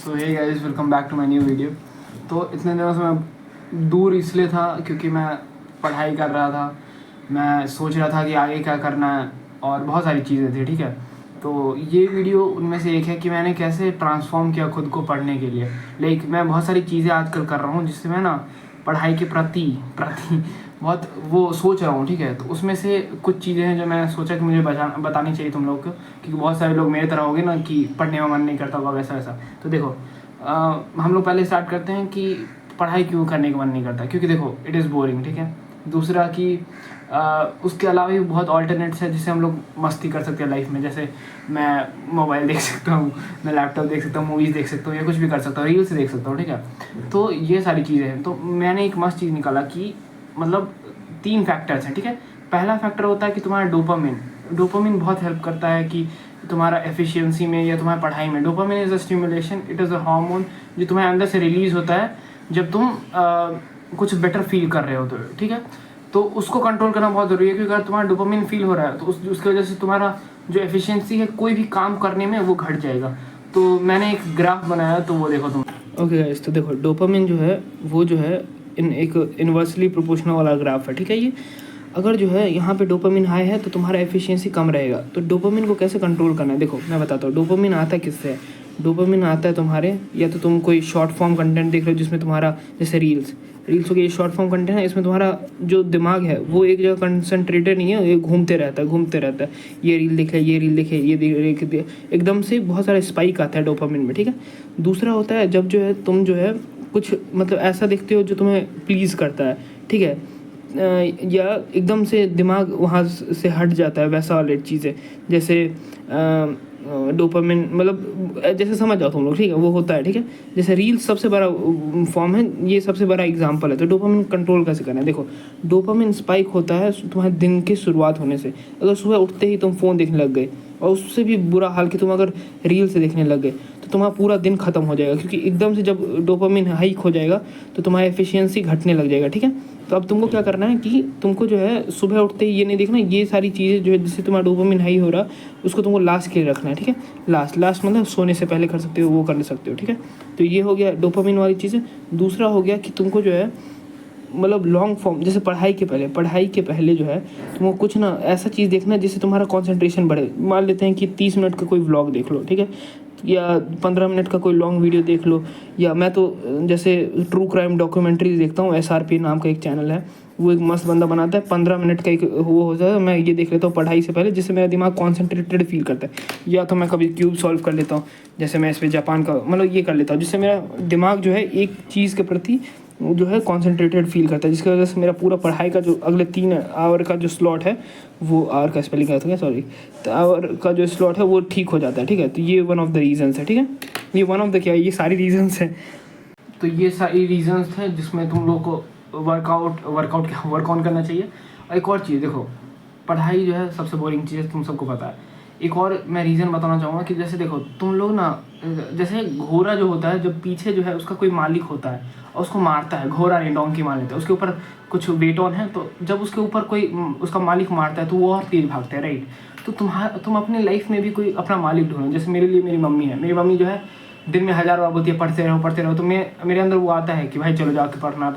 So hey guys, welcome back to my new video. तो इतने दिनों से मैं दूर इसलिए था क्योंकि मैं पढ़ाई कर रहा था। मैं सोच रहा था कि आगे क्या करना है और बहुत सारी चीज़ें थी, ठीक है। तो ये वीडियो उनमें से एक है कि मैंने कैसे ट्रांसफॉर्म किया खुद को पढ़ने के लिए। लाइक मैं बहुत सारी चीज़ें आजकल कर रहा हूँ जिससे मैं ना पढ़ाई के प्रति बहुत वो सोच रहा हूँ, ठीक है। तो उसमें से कुछ चीज़ें हैं जो मैंने सोचा कि मुझे बतानी चाहिए तुम लोग को, क्योंकि बहुत सारे लोग मेरे तरह होंगे ना कि पढ़ने में मन नहीं करता होगा वैसा वैसा। तो देखो, हम लोग पहले स्टार्ट करते हैं कि पढ़ाई क्यों करने का मन नहीं करता। क्योंकि देखो, इट इज़ बोरिंग, ठीक है। दूसरा कि उसके अलावा भी बहुत ऑल्टरनेट्स है जिससे हम लोग मस्ती कर सकते हैं लाइफ में। जैसे मैं मोबाइल देख सकता हूँ, मैं लैपटॉप देख सकता हूँ, मूवीज़ देख सकता हूँ या कुछ भी कर सकता हूँ, रील्स देख सकता हूँ, ठीक है। तो ये सारी चीज़ें हैं। तो मैंने एक मस्त चीज़ निकाला कि मतलब 3 फैक्टर्स हैं, ठीक है। पहला फैक्टर होता है कि तुम्हारा डोपामिन। डोपामिन बहुत हेल्प करता है कि तुम्हारा एफिशिएंसी में या तुम्हारी पढ़ाई में। Dopamine is a stimulation, it is a hormone जो तुम्हारे अंदर से रिलीज़ होता है जब तुम कुछ बेटर फील कर रहे हो, तो ठीक है। तो उसको कंट्रोल करना बहुत ज़रूरी है, क्योंकि अगर तुम्हारा डोपामिन फील हो रहा है तो उसकी वजह से तुम्हारा जो एफिशिएंसी है कोई भी काम करने में वो घट जाएगा। तो मैंने एक ग्राफ बनाया, तो वो देखो तुम। ओके गाइस, तो देखो डोपामिन जो है वो जो है एक इन्वर्सली प्रोपोर्शनल वाला ग्राफ है, ठीक है। ये अगर जो है यहाँ पे डोपामिन हाई है तो तुम्हारा एफिशिएंसी कम रहेगा। तो डोपामिन को कैसे कंट्रोल करना है, देखो मैं बताता हूँ। डोपामिन आता है किससे? डोपामिन आता है तुम्हारे, या तो तुम कोई शॉर्ट फॉर्म कंटेंट देख रहे हो जिसमें तुम्हारा, जैसे रील्स हो गई, ये शॉर्ट फॉर्म कंटेंट है। इसमें तुम्हारा जो दिमाग है वो एक जगह कंसंट्रेटेड नहीं है, ये घूमते रहता है। ये रील देखे, ये रील देखे, ये देखे, एकदम से बहुत सारा स्पाइक आता है डोपामिन में, ठीक है। दूसरा होता है जब जो है तुम जो है कुछ मतलब ऐसा देखते हो जो तुम्हें प्लीज़ करता है, ठीक है, या एकदम से दिमाग वहाँ से हट जाता है, वैसा वाली चीज़ें। जैसे डोपामिन मतलब जैसे समझ जाओ तुम लोग, ठीक है, वो होता है, ठीक है। जैसे रील्स सबसे बड़ा फॉर्म है, ये सबसे बड़ा एग्जांपल है। तो डोपामिन कंट्रोल कैसे करना है, देखो। डोपामिन स्पाइक होता है तुम्हारे दिन की शुरुआत होने से। अगर सुबह उठते ही तुम फ़ोन देखने लग गए, और उससे भी बुरा हाल कि तुम अगर रील से देखने लग गए, तो तुम्हारा पूरा दिन खत्म हो जाएगा। क्योंकि एकदम से जब डोपामिन हाइक हो जाएगा तो तुम्हारी एफिशिएंसी घटने लग जाएगा, ठीक है। तो अब तुमको क्या करना है कि तुमको जो है सुबह उठते ही ये नहीं देखना, ये सारी चीज़ें जो है जिससे तुम्हारा डोपामिन हाई हो रहा उसको तुमको लास्ट के लिए रखना है, ठीक है। लास्ट मतलब सोने से पहले कर सकते हो, वो कर सकते हो, ठीक है। तो ये हो गया डोपामिन वाली चीज़ें। दूसरा हो गया कि तुमको जो है मतलब लॉन्ग फॉर्म, जैसे पढ़ाई के पहले जो है तुमको कुछ ना ऐसा चीज़ देखना जिससे तुम्हारा कंसंट्रेशन बढ़े। मान लेते हैं कि 30 मिनट का कोई व्लॉग देख लो, ठीक है, या 15 मिनट का कोई लॉन्ग वीडियो देख लो। या मैं तो जैसे ट्रू क्राइम डॉक्यूमेंट्रीज देखता हूँ, SRP नाम का एक चैनल है, वो एक मस्त बंदा बनाता है। 15 मिनट का एक वो होता है, मैं ये देख लेता हूँ पढ़ाई से पहले, जिससे मेरा दिमाग कॉन्सेंट्रेटेड फील करता है। या तो मैं कभी क्यूब सॉल्व कर लेता हूँ, जैसे मैं इस पर जापान का मतलब ये कर लेता हूँ, जिससे मेरा दिमाग जो है एक चीज़ के प्रति जो है कॉन्सेंट्रेटेड फील करता है, जिसकी वजह से मेरा पूरा पढ़ाई का जो अगले 3 आवर का जो स्लॉट है, वो आवर का स्पेलिंग क्या था, सॉरी, तो आवर का जो स्लॉट है वो ठीक हो जाता है, ठीक है। तो ये वन ऑफ द रीजंस है, ठीक है। ये वन ऑफ द क्या, ये सारी रीजंस हैं। तो ये सारी रीजंस हैं जिसमें तुम लोग को वर्क ऑन करना चाहिए। और एक और चीज़ देखो, पढ़ाई जो है सबसे बोरिंग चीज़ है, तुम सबको पता है। एक और मैं रीज़न बताना चाहूँगा कि जैसे देखो तुम लोग ना, जैसे घोड़ा जो होता है, जब पीछे जो है उसका कोई मालिक होता है और उसको मारता है, घोड़ा नहीं डोंकी मान लेते हैं, उसके ऊपर कुछ वेट ऑन है, तो जब उसके ऊपर कोई उसका मालिक मारता है तो वो और तेज भागता है, राइट। तो तुम अपनी लाइफ में भी कोई अपना मालिक ढूंढो। जैसे मेरे लिए मेरी मम्मी है। मेरी मम्मी जो है दिन में 1000 बार बोलती है पढ़ते रहो। तो मेरे अंदर वो आता है कि भाई चलो जाके पढ़ना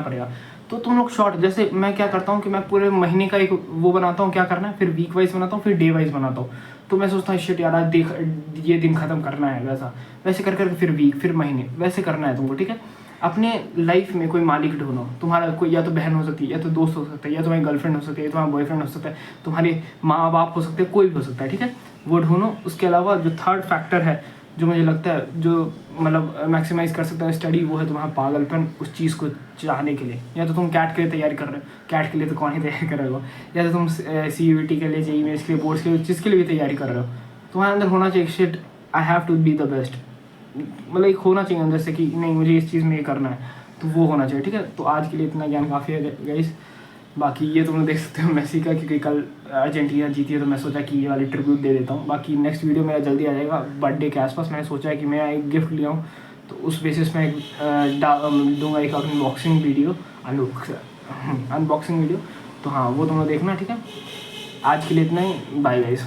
पड़ेगा। तो तुम लोग शॉर्ट, जैसे मैं क्या करता हूँ कि मैं पूरे महीने का एक वो बनाता हूँ क्या करना है, फिर वीक वाइज बनाता हूँ, फिर डे वाइज बनाता हूँ। तो मैं सोचता हूँ शिट यार, आज ये दिन ख़त्म करना है, वैसे कर फिर वीक, फिर महीने, वैसे करना है तुमको, ठीक है। अपने लाइफ में कोई मालिक ढूंढो। तुम्हारा कोई या तो बहन हो सकती है, या तो दोस्त हो सकता है, या तुम्हारी गर्लफ्रेंड हो सकती है, या तुम्हारा बॉयफ्रेंड हो सकता है, तुम्हारे माँ बाप हो सकते हैं, कोई भी हो सकता है, ठीक है। वो ढूंढो। उसके अलावा जो थर्ड फैक्टर है, जो मुझे लगता है जो मतलब मैक्सिमाइज़ कर सकता है स्टडी, वो है तुम्हारा पागलपन उस चीज़ को चाहने के लिए। या तो तुम कैट के लिए तैयारी कर रहे हो, कैट के लिए तो कौन ही तैयारी कर रहे हो, या तो तुम CUET के लिए, JEE मेंस के लिए, बोर्ड्स के लिए, जिसके लिए भी तैयारी कर रहे हो, तुम्हारे अंदर होना चाहिए shit I have to be the best. मतलब एक होना चाहिए अंदर से कि नहीं, मुझे इस चीज़ में ये करना है, तो वो होना चाहिए, ठीक है। तो आज के लिए इतना ज्ञान काफ़ी है गाइस। बाकी ये तुम देख सकते हो मेसी का, क्योंकि कल अर्जेंटीना जीती है, तो मैं सोचा कि ये वाली ट्रिब्यूट दे देता हूँ। बाकी नेक्स्ट वीडियो मेरा जल्दी आ जाएगा, बर्थडे के आसपास। मैंने सोचा है कि मैं एक गिफ्ट लिया हूँ, तो उस बेसिस में दूंगा एक अनबॉक्सिंग वीडियो। तो हाँ, वो तुम लोग देखना, ठीक है। आज के लिए इतना ही, बाय गाइस।